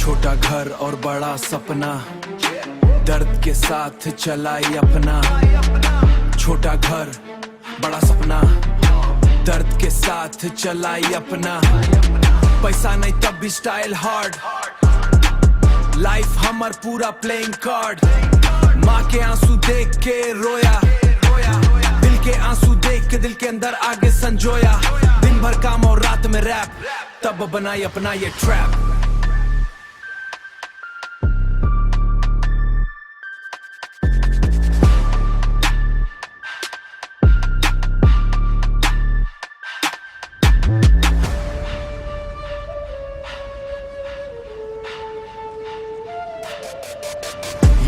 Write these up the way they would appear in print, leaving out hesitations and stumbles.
छोटा घर और बड़ा सपना दर्द के साथ चलाई अपना छोटा घर बड़ा सपना दर्द के साथ चलाई अपना पैसा नहीं तब भी स्टाइल हार्ड लाइफ हमार पूरा प्लेइंग कार्ड माँ के आंसू देख के रोया दिल के आंसू देख के दिल के अंदर आगे संजोया दिन भर काम और रात में रैप तब बनाई अपना ये ट्रैप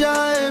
जाए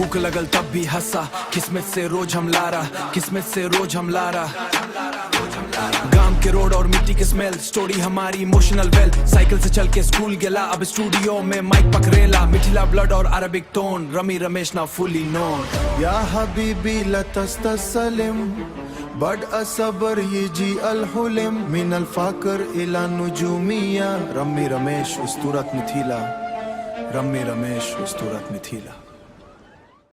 भूख लगल तब भी हंसा किस्मत से रोज हम लारा किस्मत से रोज हम लारा गांव के रोड और मिट्टी के स्मेल स्टोरी हमारी इमोशनल वेल साइकिल से चल के स्कूल गेला अब स्टूडियो में माइक पकड़ेला मिठिला ब्लड और अरबिक टोन रमी रमेश ना फुली नोन या हबीबी ला तस्तसलिम बड असबर यजी अल हुलिम मिन अल फाकर इला नुजुमिया रमी रमेश उस्तूरत मिथिला रमी रमेश उस्तूरत मिथिला